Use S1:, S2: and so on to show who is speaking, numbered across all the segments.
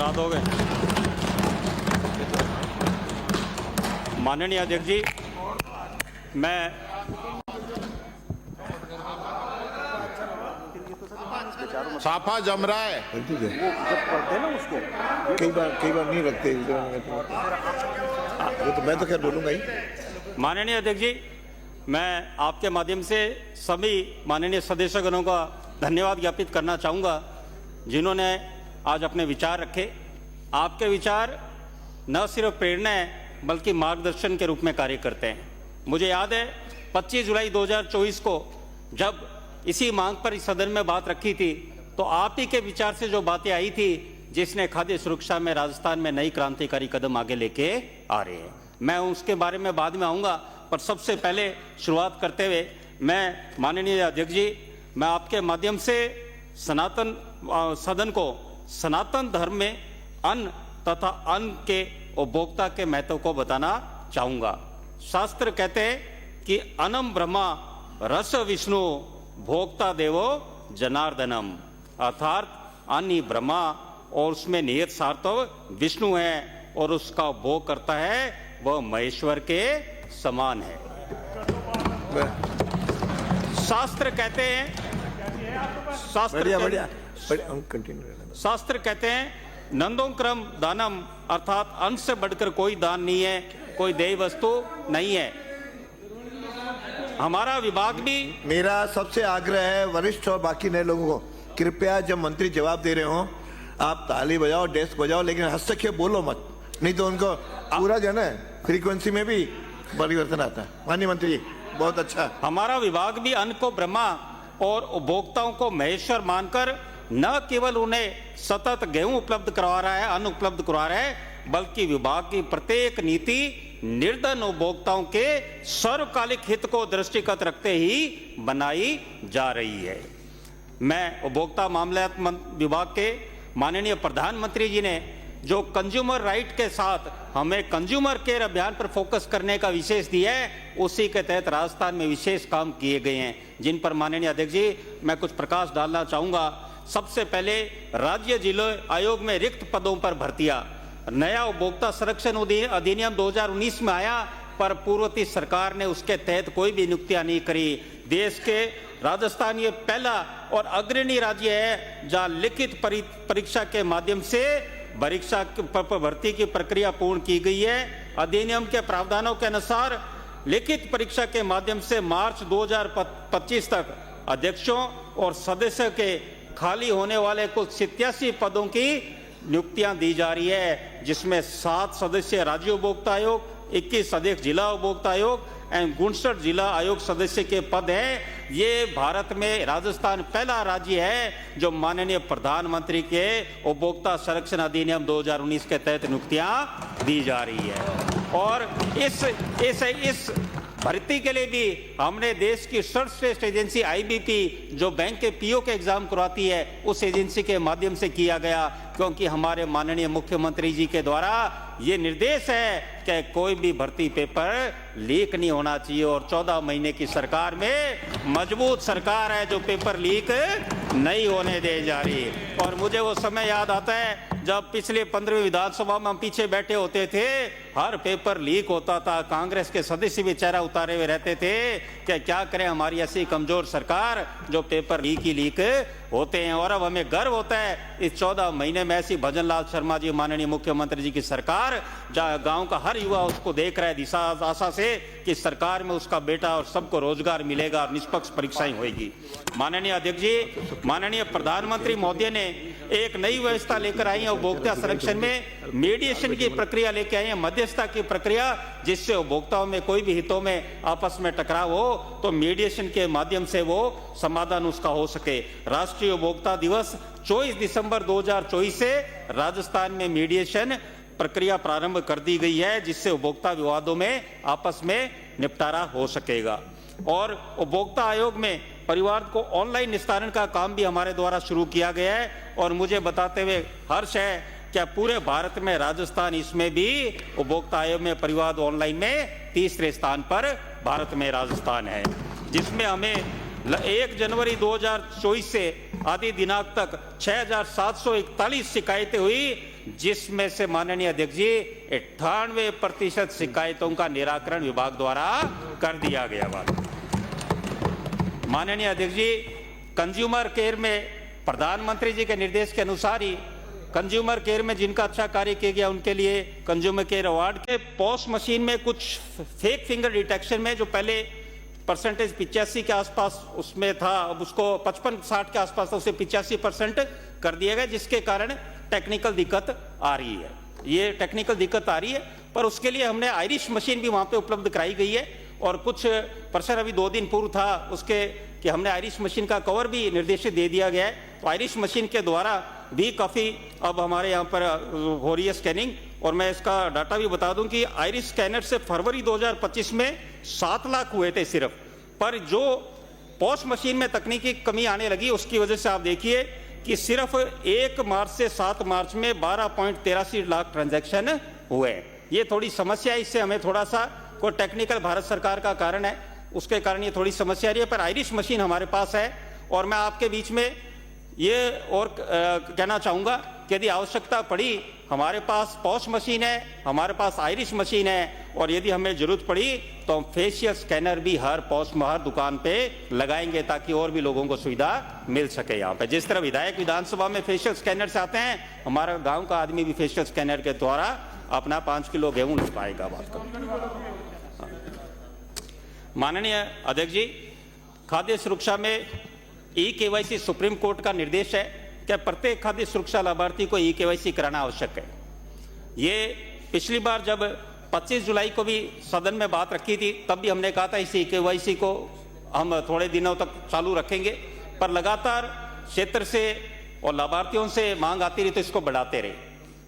S1: करा दोगे? माननीय अध्यक्ष जी, मैं
S2: साफा जम रहा है।
S3: कई बार नहीं रखते, वो तो मैं तो खैर बोलूंगा ही।
S1: माननीय अध्यक्ष जी, मैं आपके माध्यम से सभी माननीय सदस्यगणों का धन्यवाद ज्ञापित करना चाहूँगा जिन्होंने आज अपने विचार रखे। आपके विचार न सिर्फ प्रेरणा है बल्कि मार्गदर्शन के रूप में कार्य करते हैं। मुझे याद है 25 जुलाई 2024 को जब इसी मांग पर इस सदन में बात रखी थी तो आप ही के विचार से जो बातें आई थी जिसने खाद्य सुरक्षा में राजस्थान में नई क्रांतिकारी कदम आगे लेके आ रहे हैं। मैं उसके बारे में बाद में आऊँगा, पर सबसे पहले शुरुआत करते हुए मैं माननीय अध्यक्ष जी, मैं आपके माध्यम से सदन को सनातन धर्म में अन्न तथा अन्न के उपभोक्ता के महत्व को बताना चाहूँगा। शास्त्र कहते हैं कि अन्नम ब्रह्मा रस विष्णु भोक्ता देवो जनार्दनम, अर्थात अन्न ही ब्रह्मा और उसमें निहित सार्थव विष्णु है और उसका भोग करता है वह महेश्वर के समान है। शास्त्र कहते हैं शास्त्र कहते हैं नंदों क्रम दानम, अर्थात अन्न से बढ़कर कोई दान नहीं है, कोई देय वस्तु नहीं है। हमारा विभाग भी,
S3: मेरा सबसे आग्रह है वरिष्ठ और बाकी नए लोगों को, कृपया जब मंत्री जवाब दे रहे हो आप ताली बजाओ, डेस्क बजाओ, लेकिन हस्तक्षेप बोलो मत, नहीं तो उनको पूरा जो है ना फ्रीक्वेंसी में भी परिवर्तन आता है। माननीय मंत्री जी, बहुत अच्छा।
S1: हमारा विभाग भी अन्न को ब्रह्मा और उपभोक्ताओं को महेश्वर मानकर न केवल उन्हें सतत गेहूं उपलब्ध करवा रहा है, अन्न उपलब्ध करवा रहा है, बल्कि विभाग की प्रत्येक नीति निर्धन उपभोक्ताओं के सर्वकालिक हित को दृष्टिगत रखते ही बनाई जा रही है। मैं उपभोक्ता मामले विभाग के माननीय प्रधानमंत्री जी ने जो कंज्यूमर राइट के साथ हमें कंज्यूमर केयर अभियान पर फोकस करने का विशेष दिया है, उसी के तहत राजस्थान में विशेष काम किए गए हैं जिन पर माननीय अध्यक्ष जी मैं कुछ प्रकाश डालना चाहूँगा। सबसे पहले राज्य जिला आयोग में रिक्त पदों पर भर्तियां। नया उपभोक्ता संरक्षण अधिनियम 2019 में आया, पर पूर्ववर्ती सरकार ने उसके तहत कोई भी नियुक्तियां नहीं करी। देश के राजस्थान ये पहला और अग्रणी राज्य है जहां लिखित परीक्षा के माध्यम से परीक्षा भर्ती की प्रक्रिया पूर्ण की गई है। अधिनियम के प्रावधानों के अनुसार लिखित परीक्षा के माध्यम से मार्च 2025 तक अध्यक्षों और सदस्यों के खाली होने वाले कुल 87 पदों की नियुक्तियां दी जा रही है, जिसमें 7 सदस्य राज्य उपभोक्ता आयोग, 21 सदस्य जिला उपभोक्ता आयोग एवं 59 जिला आयोग सदस्य के पद हैं। ये भारत में राजस्थान पहला राज्य है जो माननीय प्रधानमंत्री के उपभोक्ता संरक्षण अधिनियम 2019 के तहत नियुक्तियां दी जा रही है। और इस भर्ती के लिए भी हमने देश की सर्वश्रेष्ठ एजेंसी IBP जो बैंक के PO के एग्जाम करवाती है, उस एजेंसी के माध्यम से किया गया, क्योंकि हमारे माननीय मुख्यमंत्री जी के द्वारा ये निर्देश है कि कोई भी भर्ती पेपर लीक नहीं होना चाहिए। और 14 महीने की सरकार में मजबूत सरकार है जो पेपर लीक नहीं होने दे जा रही। और मुझे वो समय याद आता है जब पिछले 15वीं विधानसभा में हम पीछे बैठे होते थे, हर पेपर लीक होता था, कांग्रेस के सदस्य भी चेहरा उतारे हुए रहते थे कि क्या करें हमारी ऐसी कमजोर सरकार जो पेपर लीक ही लीक होते हैं। और अब हमें गर्व होता है इस 14 महीने में ऐसी भजन लाल शर्मा जी माननीय मुख्यमंत्री जी की सरकार, जहाँ गांव का हर युवा उसको देख रहा है दिशा आशा से कि सरकार में उसका बेटा और सबको रोजगार मिलेगा और निष्पक्ष परीक्षाएं होगी। माननीय अध्यक्ष जी, माननीय प्रधानमंत्री महोदय ने एक नई व्यवस्था लेकर आई है उपभोक्ता संरक्षण में, मीडिएशन की प्रक्रिया लेके आई है, मध्यस्थता की प्रक्रिया, जिससे उपभोक्ताओं में कोई भी हितों में आपस में टकराव हो तो मीडिएशन के माध्यम से वो समाधान उसका हो सके। राष्ट्रीय उपभोक्ता दिवस 24 दिसंबर 2024 से राजस्थान में मीडिएशन प्रक्रिया प्रारंभ कर दी गई है, जिससे उपभोक्ता विवादों में आपस में निपटारा हो सकेगा। और उपभोक्ता आयोग में परिवार को ऑनलाइन निस्तारण का काम भी हमारे द्वारा शुरू किया गया है। और मुझे बताते हुए हर्ष है क्या पूरे भारत में राजस्थान इसमें भी उपभोक्ता आयोग में परिवाद ऑनलाइन में तीसरे स्थान पर भारत में राजस्थान है, जिसमें हमें 1 जनवरी 2024 से आदि दिनांक तक 6,741 शिकायतें हुई, जिसमें से माननीय अध्यक्ष जी 98% शिकायतों का निराकरण विभाग द्वारा कर दिया गया। बात माननीय अध्यक्ष जी, कंज्यूमर केयर में प्रधानमंत्री जी के निर्देश के अनुसार ही कंज्यूमर केयर में जिनका अच्छा कार्य किया गया उनके लिए कंज्यूमर केयर अवार्ड के पोस्ट मशीन में कुछ फेक फिंगर डिटेक्शन में जो पहले परसेंटेज 85 के आसपास उसमें था, अब उसको 55-60 के आसपास था, उसे 85% कर दिया गया, जिसके कारण टेक्निकल दिक्कत आ रही है। ये टेक्निकल दिक्कत आ रही है, पर उसके लिए हमने आयरिश मशीन भी वहां पे उपलब्ध कराई गई है। और कुछ प्रश्न अभी 2 दिन पूर्व था उसके कि हमने आयरिश मशीन का कवर भी निर्देशित दे दिया गया है। तो आयरिश मशीन के द्वारा भी काफ़ी अब हमारे यहाँ पर हो रही है स्कैनिंग। और मैं इसका डाटा भी बता दूं कि आयरिश स्कैनर से फरवरी 2025 में 7 लाख हुए थे सिर्फ, पर जो पोस्ट मशीन में तकनीकी कमी आने लगी उसकी वजह से आप देखिए कि सिर्फ 1 मार्च से 7 मार्च में 12.83 लाख ट्रांजैक्शन हुए। ये थोड़ी समस्या है, इससे हमें थोड़ा सा कोई टेक्निकल भारत सरकार का कारण है, उसके कारण ये थोड़ी समस्या आ रही है। पर आयरिश मशीन हमारे पास है और मैं आपके बीच में ये और कहना चाहूँगा कि यदि आवश्यकता पड़ी हमारे पास पोस्ट मशीन है, हमारे पास आयरिश मशीन है, और यदि हमें जरूरत पड़ी तो हम फेशियल स्कैनर भी हर दुकान पे लगाएंगे ताकि और भी लोगों को सुविधा मिल सके। यहाँ पे जिस तरह विधायक विधानसभा में फेशियल स्कैनर से आते हैं, हमारा गांव का आदमी भी फेशियल स्कैनर के द्वारा अपना 5 किलो गेहूं ले पाएगा। बात कर माननीय अध्यक्ष जी, खाद्य सुरक्षा में ई-केवाईसी सुप्रीम कोर्ट का निर्देश है कि प्रत्येक खाद्य सुरक्षा लाभार्थी को ई-केवाईसी कराना आवश्यक है। ये पिछली बार जब 25 जुलाई को भी सदन में बात रखी थी तब भी हमने कहा था इस ई-केवाईसी को हम थोड़े दिनों तक चालू रखेंगे, पर लगातार क्षेत्र से और लाभार्थियों से मांग आती रही तो इसको बढ़ाते रहे।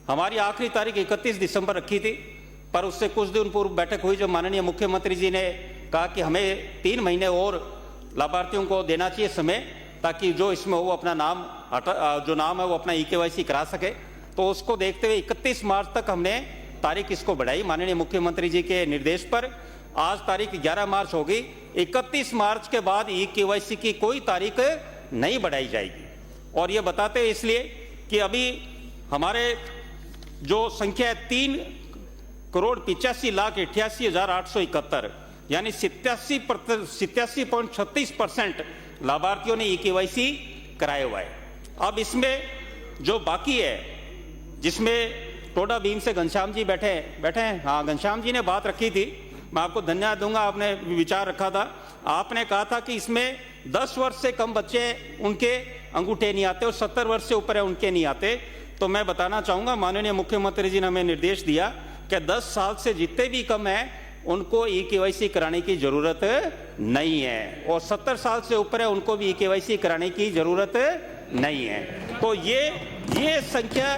S1: हमारी आखिरी तारीख 31 दिसंबर रखी थी, पर उससे कुछ दिन पूर्व बैठक हुई जब माननीय मुख्यमंत्री जी ने कहा कि हमें 3 महीने और लाभार्थियों को देना चाहिए समय, ताकि जो इसमें वो अपना नाम जो नाम है वो अपना ई-केवाईसी करा सके। तो उसको देखते हुए 31 मार्च तक हमने तारीख इसको बढ़ाई माननीय मुख्यमंत्री जी के निर्देश पर। आज तारीख 11 मार्च होगी, 31 मार्च के बाद ई-केवाईसी की कोई तारीख नहीं बढ़ाई जाएगी। और ये बताते हैं इसलिए कि अभी हमारे जो संख्या है 3,85,88,871 यानी 87.36% लाभार्थियों ने ई-केवाईसी कराया हुआ है। अब इसमें जो बाकी है, जिसमें टोडा भीम से घनश्याम जी बैठे हैं, हाँ घनश्याम जी ने बात रखी थी, मैं आपको धन्यवाद दूंगा, आपने विचार रखा था। आपने कहा था कि इसमें 10 वर्ष से कम बच्चे उनके अंगूठे नहीं आते और 70 वर्ष से ऊपर है उनके नहीं आते। तो मैं बताना चाहूंगा माननीय मुख्यमंत्री जी ने हमें निर्देश दिया कि 10 साल से जितने भी कम है उनको ई-केवाईसी कराने की जरूरत नहीं है, और 70 साल से ऊपर है उनको भी ई-केवाईसी कराने की जरूरत नहीं है। तो ये संख्या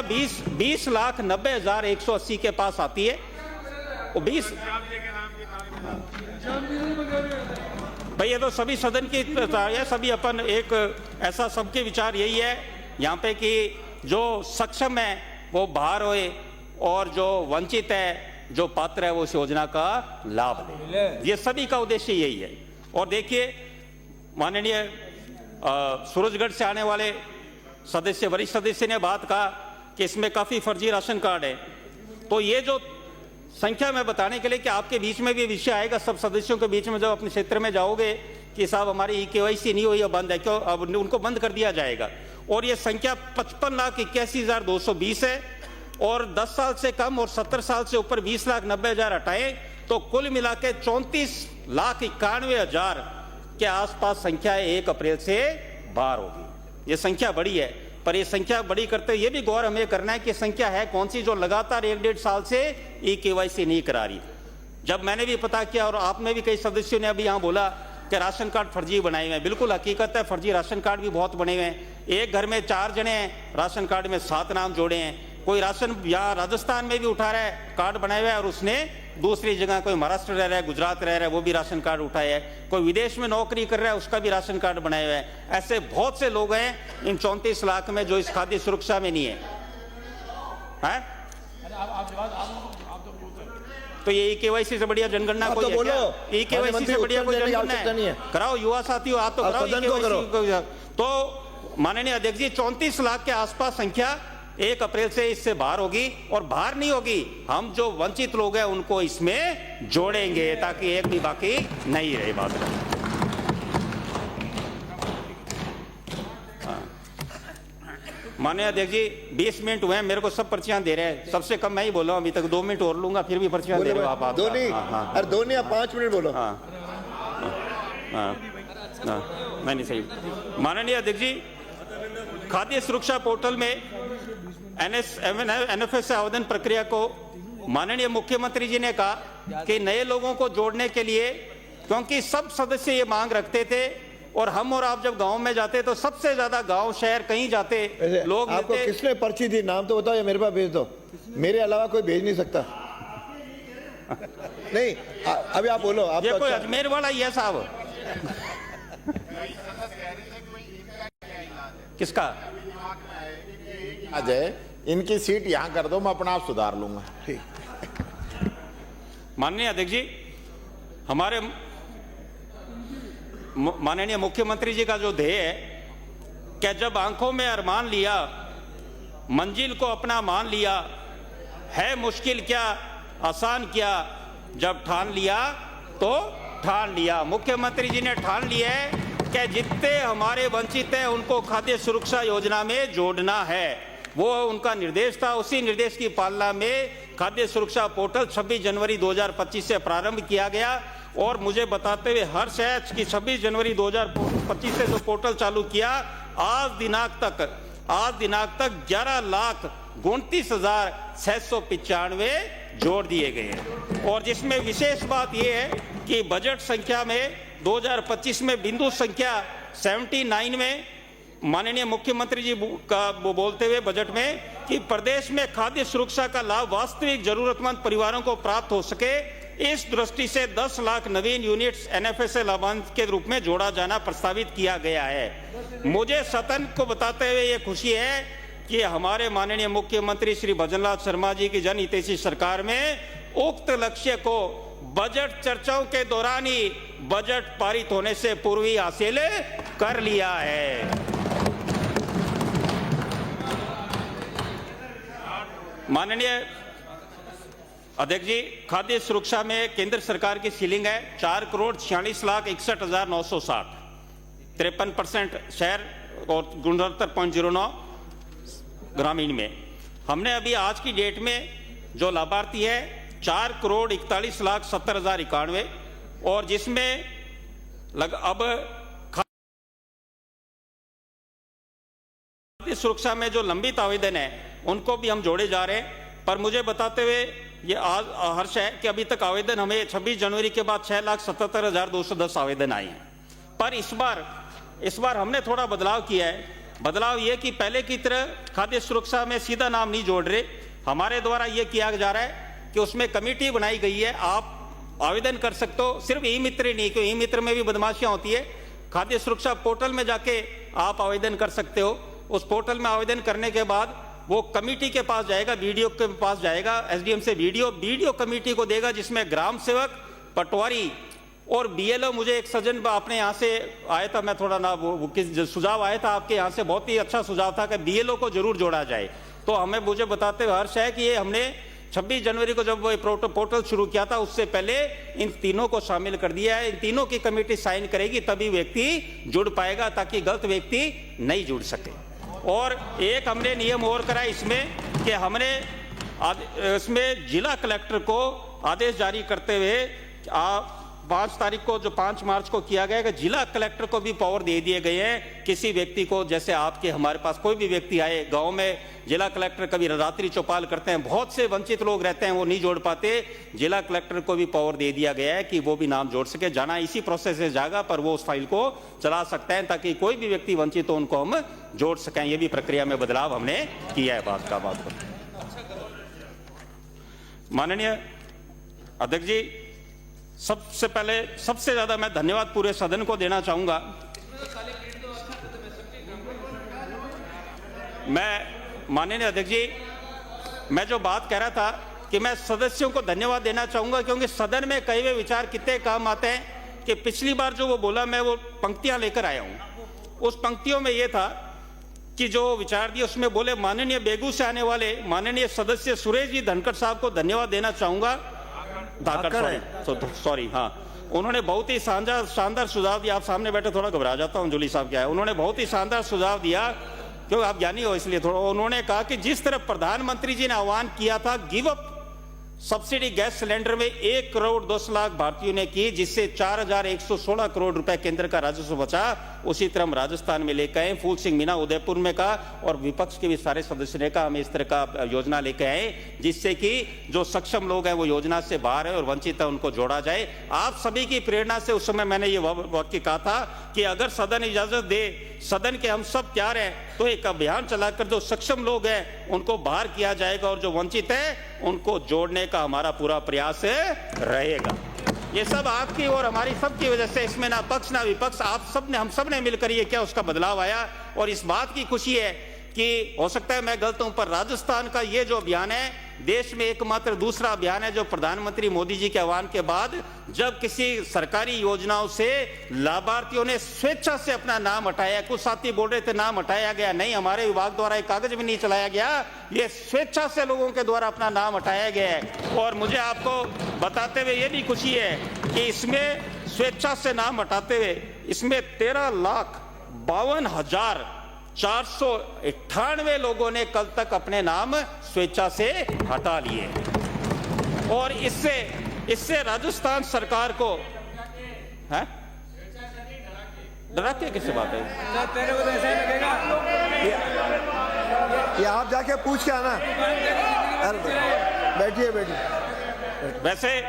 S1: 20,90,180 के पास आती है। 20 भाई ये तो सभी सदन की है, सभी अपन एक ऐसा सबके विचार यही है यहाँ पे कि जो सक्षम है वो बाहर होए और जो वंचित है जो पात्र है वो इस योजना का लाभ ले। ये सभी का उद्देश्य यही है। और देखिए माननीय सूरजगढ़ से आने वाले सदस्य वरिष्ठ सदस्य ने बात कहा कि इसमें काफी फर्जी राशन कार्ड है। तो ये जो संख्या में बताने के लिए कि आपके बीच में भी विषय आएगा, सब सदस्यों के बीच में जब अपने क्षेत्र में जाओगे कि साहब हमारी ई-केवाईसी नहीं हुई या बंद है, क्यों अब उनको बंद कर दिया जाएगा। और ये संख्या 55,81,220 है, और 10 साल से कम और 70 साल से ऊपर 20,90,000 हटाएं तो कुल मिला के 34,91,000 के आसपास संख्या 1 अप्रैल से बाहर होगी। ये संख्या बड़ी है, पर ये संख्या बड़ी करते ये भी गौर हमें करना है कि संख्या है कौन सी जो लगातार 1-1.5 साल से ई-केवाईसी नहीं करा रही। जब मैंने भी पता किया और आप में भी कई सदस्यों ने अभी यहाँ बोला कि राशन कार्ड फर्जी बनाए हुए हैं, बिल्कुल हकीकत है, फर्जी राशन कार्ड भी बहुत बने हुए हैं। एक घर में 4 जने हैं, राशन कार्ड में 7 नाम जोड़े हैं। कोई राशन यहाँ राजस्थान में भी उठा रहा है कार्ड बनाए हुए है और उसने दूसरी जगह, कोई महाराष्ट्र रह रहा है, गुजरात रह रहा है, वो भी राशन कार्ड उठाया है। कोई विदेश में नौकरी कर रहा है, उसका भी राशन कार्ड बनाया हुआ है। ऐसे बहुत से लोग हैं इन 34 लाख में जो इस खाद्य सुरक्षा में नहीं है। तो ये ई-केवाईसी से बढ़िया जनगणना
S3: आप
S1: कोई
S3: तो
S1: है
S3: बोलो।
S1: क्या? ई-केवाईसी
S3: मंत्री
S1: से बढ़िया कोई
S3: उत्तर देने की
S1: जनगणना
S3: आवश्यकता नहीं
S1: है?
S3: है।
S1: कराओ युवा साथियों, आप तो
S3: आप
S1: कराओ
S3: सदन को
S1: ई-केवाईसी। तो माननीय अध्यक्ष जी 34 लाख के आसपास संख्या 1 अप्रैल से इससे बाहर होगी, और बाहर नहीं होगी, हम जो वंचित लोग हैं उनको इसमें जोड़ेंगे ताकि एक भी बाकी नहीं रहे बात। माननीय अध्यक्ष जी 20 मिनट हुए हैं, मेरे को सब पर्चियां दे रहे हैं, सबसे कम मैं ही बोल रहा हूं अभी तक, 2 मिनट और लूंगा फिर भी पर्चियां दे रहे हो आप।
S3: दो नहीं,
S1: हाँ,
S3: अरे 2 नहीं, आप 5 मिनट बोलो।
S1: नहीं सही। माननीय अध्यक्ष जी खाद्य सुरक्षा पोर्टल में NFS से आवेदन प्रक्रिया को माननीय मुख्यमंत्री जी ने कहा कि नए लोगों को जोड़ने के लिए, क्योंकि सब सदस्य ये मांग रखते थे, और हम और आप जब गांव में जाते तो सबसे ज्यादा गांव शहर कहीं जाते लोग
S3: आपको
S1: मिलते।
S3: किसने पर्ची दी, नाम तो बताओ या मेरे पास भेज दो, मेरे अलावा कोई भेज नहीं सकता। नहीं अभी आप बोलो। आप
S1: ये
S3: तो
S1: कोई
S3: अच्छा-
S1: अजमेर वाला ही है साहब। किसका?
S2: अजय, इनकी सीट यहाँ कर दो, मैं अपना आप सुधार लूंगा।
S3: ठीक।
S1: माननीय अध्यक्ष जी हमारे माननीय मुख्यमंत्री जी का जो ध्येय है कि जब आंखों में अरमान लिया, मंजिल को अपना मान लिया, है मुश्किल क्या आसान क्या, जब ठान लिया तो ठान लिया। मुख्यमंत्री जी ने ठान लिया है कि जितने हमारे वंचित हैं उनको खाद्य सुरक्षा योजना में जोड़ना है। वो उनका निर्देश था, उसी निर्देश की पालना में खाद्य सुरक्षा पोर्टल 26 जनवरी 2025 से प्रारंभ किया गया, और मुझे बताते हुए हर्ष है कि 26 जनवरी 2025 से जो पोर्टल चालू किया, आज दिनांक तक 11,39,695 जोड़ दिए गए हैं। और जिसमें विशेष बात यह है कि बजट संख्या में 2025 में बिंदु संख्या 79 में माननीय मुख्यमंत्री जी का वो बोलते हुए बजट में कि प्रदेश में खाद्य सुरक्षा का लाभ वास्तविक जरूरतमंद परिवारों को प्राप्त हो सके, इस दृष्टि से 10 लाख नवीन यूनिट्स NFS लाभांश के रूप में जोड़ा जाना प्रस्तावित किया गया है। मुझे सदन को बताते हुए ये खुशी है कि हमारे माननीय मुख्यमंत्री श्री भजनलाल शर्मा जी की जनहितैषी सरकार में उक्त लक्ष्य को बजट चर्चाओं के दौरान ही बजट पारित होने से पूर्व ही हासिल कर लिया है। माननीय अध्यक्ष जी खाद्य सुरक्षा में केंद्र सरकार की सीलिंग है 4,46,61,960, 53% शहर और 69.09 ग्रामीण में। हमने अभी आज की डेट में जो लाभार्थी है 4,41,70,91, और जिसमें अब खाद्य सुरक्षा में जो लंबित आवेदन है उनको भी हम जोड़े जा रहे हैं। पर मुझे बताते हुए ये आज हर्ष है कि अभी तक आवेदन हमें 26 जनवरी के बाद 6,77,210 आवेदन आए हैं। पर इस बार हमने थोड़ा बदलाव किया है। बदलाव ये कि पहले की तरह खाद्य सुरक्षा में सीधा नाम नहीं जोड़ रहे, हमारे द्वारा ये किया जा रहा है कि उसमें कमेटी बनाई गई है, आप आवेदन कर सकते हो। सिर्फ ई मित्र ही नहीं, क्योंकि ई मित्र में भी बदमाशियां होती है। खाद्य सुरक्षा पोर्टल में जाके आप आवेदन कर सकते हो। उस पोर्टल में आवेदन करने के बाद वो कमेटी के पास जाएगा, बीडीओ के पास जाएगा, एसडीएम से बीडीओ कमेटी को देगा, जिसमें ग्राम सेवक, पटवारी और बीएलओ। मुझे एक सज्जन अपने यहाँ से आया था, मैं थोड़ा ना वो किस सुझाव आया था आपके यहाँ से, बहुत ही अच्छा सुझाव था कि बीएलओ को जरूर जोड़ा जाए। तो मुझे बताते हुए हर्ष है कि ये हमने 26 जनवरी को जब वो पोर्टल शुरू किया था उससे पहले इन तीनों को शामिल कर दिया है। इन तीनों की कमेटी साइन करेगी तभी व्यक्ति जुड़ पाएगा, ताकि गलत व्यक्ति नहीं जुड़ सके। और एक हमने नियम और करा इसमें कि हमने इसमें जिला कलेक्टर को आदेश जारी करते हुए 5 तारीख को, जो 5 मार्च को किया गया, कि जिला कलेक्टर को भी पावर दे दिए गए हैं। किसी व्यक्ति को, जैसे आपके हमारे पास कोई भी व्यक्ति आए गांव में, जिला कलेक्टर कभी रात्रि चौपाल करते हैं, बहुत से वंचित लोग रहते हैं वो नहीं जोड़ पाते, जिला कलेक्टर को भी पावर दे दिया गया है कि वो भी नाम जोड़ सके। जाना इसी प्रोसेस से जाएगा, पर वो उस फाइल को चला सकते हैं ताकि कोई भी व्यक्ति वंचित हो उनको हम जोड़ सकें। ये भी प्रक्रिया में बदलाव हमने किया है। बात माननीय अध्यक्ष जी, सबसे पहले सबसे ज्यादा मैं धन्यवाद पूरे सदन को देना चाहूंगा। मैं माननीय अध्यक्ष जी, मैं जो बात कह रहा था कि मैं सदस्यों को धन्यवाद देना चाहूंगा, क्योंकि सदन में कई हुए विचार कितने काम आते हैं कि पिछली बार जो वो बोला मैं वो पंक्तियां लेकर आया हूं। उस पंक्तियों में ये था कि जो विचार दिए उसमें बोले, माननीय बेगू से आने वाले माननीय सदस्य सुरेश जी धनखड़ साहब को धन्यवाद देना चाहूंगा। सॉरी, हाँ, उन्होंने बहुत ही शानदार सुझाव दिया। आप सामने बैठे थोड़ा घबरा जाता हूं, जोली साहब क्या है, उन्होंने बहुत ही शानदार सुझाव दिया, क्योंकि आप ज्ञानी हो इसलिए थोड़ा। उन्होंने कहा कि जिस तरह प्रधानमंत्री जी ने आह्वान किया था give up subsidy gas cylinder में 1 करोड़ 10 लाख भारतीयों ने की, जिससे 4116 करोड़ रुपए केंद्र का राजस्व बचा, उसी तरह हम राजस्थान में लेकर आए। फूल सिंह मीणा उदयपुर में कहा, और विपक्ष के भी सारे सदस्य ने कहा हम इस तरह का योजना लेकर आए, जिससे कि जो सक्षम लोग हैं वो योजना से बाहर है और वंचित है उनको जोड़ा जाए। आप सभी की प्रेरणा से उस समय मैंने ये वाक्य कहा था कि अगर सदन इजाजत दे, सदन के हम सब तैयार हैं, तो एक अभियान चलाकर जो सक्षम लोग हैं उनको बाहर किया जाएगा और जो वंचित है उनको जोड़ने का हमारा पूरा प्रयास रहेगा। ये सब आपकी और हमारी सबकी वजह से, इसमें ना पक्ष ना विपक्ष, आप सब ने, हम सब ने मिलकर ये क्या उसका बदलाव आया। और इस बात की खुशी है कि हो सकता है मैं गलत हूं, पर राजस्थान का ये जो अभियान है देश में एकमात्र दूसरा अभियान है जो प्रधानमंत्री मोदी जी के आह्वान के बाद जब किसी सरकारी योजनाओं से लाभार्थियों ने स्वेच्छा से अपना नाम हटाया। कुछ साथी बोल रहे थे नाम हटाया गया, नहीं, हमारे विभाग द्वारा एक कागज भी नहीं चलाया गया, ये स्वेच्छा से लोगों के द्वारा अपना नाम हटाया गया है। और मुझे आपको बताते हुए ये भी खुशी है कि इसमें स्वेच्छा से नाम हटाते हुए इसमें 13,52,498 लोगों ने कल तक अपने नाम स्वेच्छा से हटा लिए। और इससे राजस्थान सरकार को है डरा के किसी बात है,
S3: ये आप जाके पूछ के आना। बैठिए।
S1: वैसे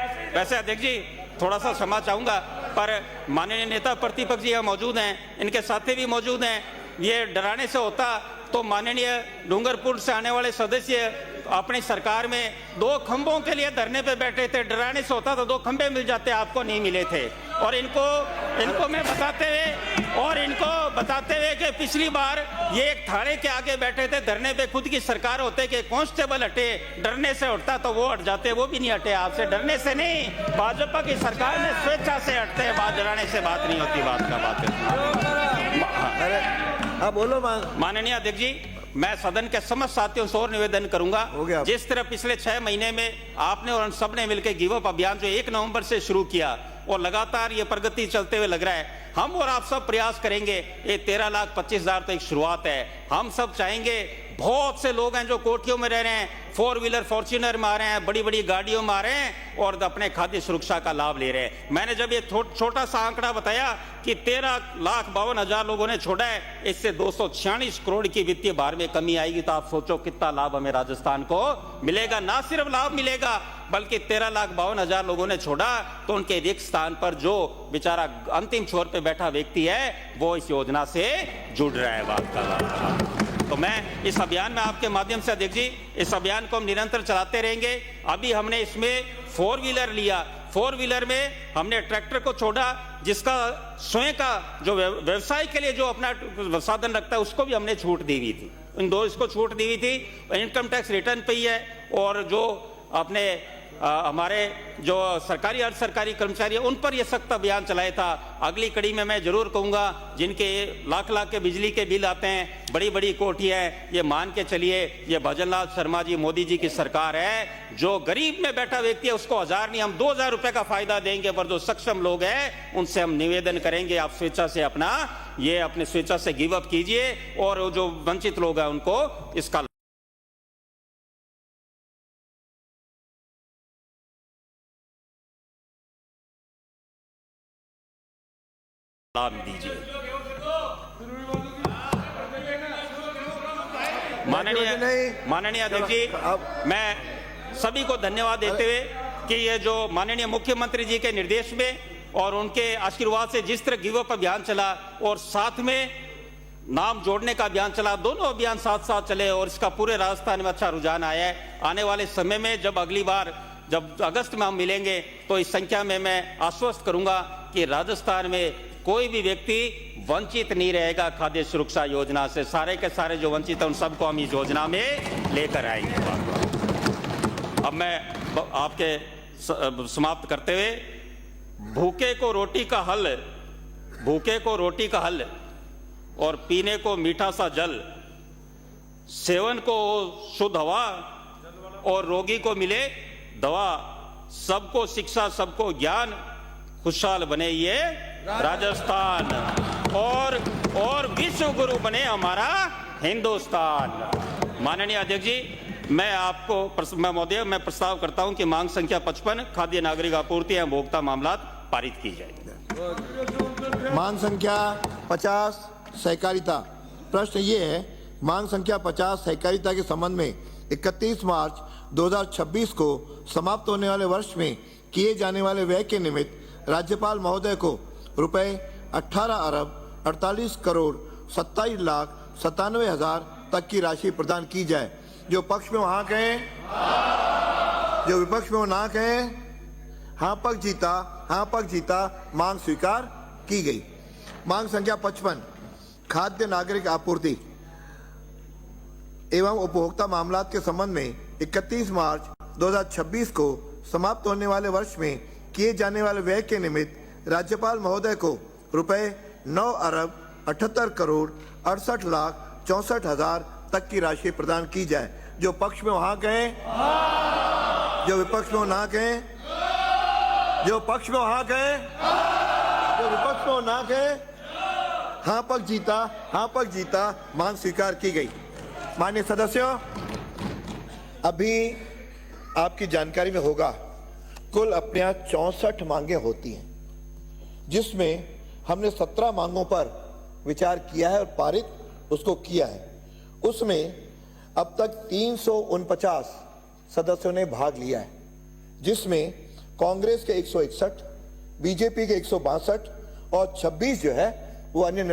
S1: अध्यक्ष जी थोड़ा सा क्षमा चाहूंगा, पर माननीय नेता प्रतिपक्ष जी यहाँ मौजूद हैं, इनके साथी भी मौजूद हैं। ये डराने से होता तो माननीय डूंगरपुर से आने वाले सदस्य अपनी सरकार में 2 खंभों के लिए धरने पे बैठे थे। डराने से होता तो 2 खंभे मिल जाते, आपको नहीं मिले थे। और इनको मैं बताते हुए कि पिछली बार ये एक थाने के आगे बैठे थे धरने पे, खुद की सरकार होते कि कांस्टेबल हटे, डरने से हटता तो वो हट जाते, वो भी नहीं हटे आपसे, डरने से नहीं, भाजपा की सरकार में स्वेच्छा से हटते हैं, बात डराने से बात नहीं होती, बात का बात है।
S3: बोलो
S1: माननीय अध्यक्ष जी, मैं सदन के समस्त साथियों से और निवेदन करूंगा, जिस तरह पिछले 6 महीने में आपने और सब ने मिलकर गिव अप अभियान जो 1 नवंबर से शुरू किया और लगातार ये प्रगति चलते हुए लग रहा है, हम और आप सब प्रयास करेंगे। ये 13,25,000 तो एक शुरुआत है। हम सब चाहेंगे, बहुत से लोग हैं जो कोठियों में रह रहे हैं, 4 व्हीलर फॉर्च्यूनर में आ रहे हैं, बड़ी बड़ी गाड़ियों में आ रहे हैं और अपने खाद्य सुरक्षा का लाभ ले रहे हैं। मैंने जब ये छोटा सा आंकड़ा बताया कि 13,52,000 लोगों ने छोड़ा है, इससे 246 करोड़ की वित्तीय भार में कमी आएगी, तो आप सोचो कितना लाभ हमें राजस्थान को मिलेगा। ना सिर्फ लाभ मिलेगा बल्कि 13,52,000 लोगों ने छोड़ा तो उनके रिक्त स्थान पर जो बेचारा अंतिम छोर पे बैठा व्यक्ति है वो इस योजना से जुड़ रहा है। बात का तो मैं इस अभियान में आपके माध्यम से अध्यक्ष जी, इस अभियान को हम निरंतर चलाते रहेंगे। अभी हमने इसमें 4 व्हीलर लिया, 4 व्हीलर में हमने ट्रैक्टर को छोड़ा, जिसका स्वयं का जो व्यवसाय के लिए जो अपना साधन रखता है उसको भी हमने छूट दी हुई थी। इन 2 इसको छूट दी हुई थी, इनकम टैक्स रिटर्न पे ही है। और जो अपने हमारे जो सरकारी अर्ध सरकारी कर्मचारी है उन पर यह सख्त अभियान चलाया था। अगली कड़ी में मैं जरूर कहूंगा, जिनके लाख लाख के बिजली के बिल आते हैं, बड़ी बड़ी कोठियां हैं, ये मान के चलिए ये भजनलाल शर्मा जी मोदी जी की सरकार है। जो गरीब में बैठा व्यक्ति है उसको 1000 नहीं, हम 2000 रुपए का फायदा देंगे, पर जो सक्षम लोग हैं उनसे हम निवेदन करेंगे आप स्वेच्छा से अपने स्वेच्छा से गिव अप कीजिए और जो वंचित लोग हैं उनको इसका लाभ दीजिए। माननीय अध्यक्ष जी, मैं सभी को धन्यवाद देते हुए कि ये जो माननीय मुख्यमंत्री जी के निर्देश में और उनके आशीर्वाद से जिस तरह गिव अप अभियान चला और साथ में नाम जोड़ने का अभियान चला, दोनों अभियान साथ साथ चले और इसका पूरे राजस्थान में अच्छा रुझान आया है। आने वाले समय में जब अगली बार जब अगस्त में हम मिलेंगे तो इस संख्या में मैं आश्वस्त करूंगा कि राजस्थान में कोई भी व्यक्ति वंचित नहीं रहेगा खाद्य सुरक्षा योजना से। सारे के सारे जो वंचित हैं उन सबको हम इस योजना में लेकर आएंगे। अब मैं आपके समाप्त करते हुए, भूखे को रोटी का हल, भूखे को रोटी का हल और पीने को मीठा सा जल, सेवन को शुद्ध हवा और रोगी को मिले दवा, सबको शिक्षा सबको ज्ञान, खुशहाल बने ये राजस्थान और विश्व गुरु बने हमारा हिंदुस्तान। माननीय अध्यक्ष जी, मैं आपको महोदय मैं प्रस्ताव करता हूं कि मांग संख्या 55 खाद्य नागरिक आपूर्ति एवं उपभोक्ता मामलात पारित की जाए।
S3: मांग संख्या 50 सहकारिता। प्रश्न ये है, मांग संख्या 50 सहकारिता के संबंध में 31 मार्च 2026 को समाप्त होने वाले वर्ष में किए जाने वाले व्यय के निमित्त राज्यपाल महोदय को रुपए 18 अरब 48 करोड़ 27 लाख 97 हजार तक की राशि प्रदान की जाए। जो पक्ष में वहां कहें, जो विपक्ष में वो ना कहें। हाँ पक्ष जीता, मांग स्वीकार की गई। मांग संख्या 55 खाद्य नागरिक आपूर्ति एवं उपभोक्ता मामलात के संबंध में 31 मार्च 2026 को समाप्त होने वाले वर्ष में किए जाने वाले व्यय के निमित्त राज्यपाल महोदय को रुपए 9 अरब 78 करोड़ 68 लाख 64 हजार तक की राशि प्रदान की जाए। जो पक्ष में वहां कहें, जो विपक्ष में ना कहें, जो पक्ष में वहां कहें, जो विपक्ष में ना कहें। हाँ पक्ष जीता, मांग स्वीकार की गई। माननीय सदस्यों, अभी आपकी जानकारी में होगा कुल अपने यहाँ 64 मांगे होती हैं, जिसमें हमने 17 मांगों पर विचार किया है और पारित उसको किया है। उसमें अब तक 349 सदस्यों ने भाग लिया है, जिसमें कांग्रेस के 161, बीजेपी के 162 और 26 जो है वो अन्य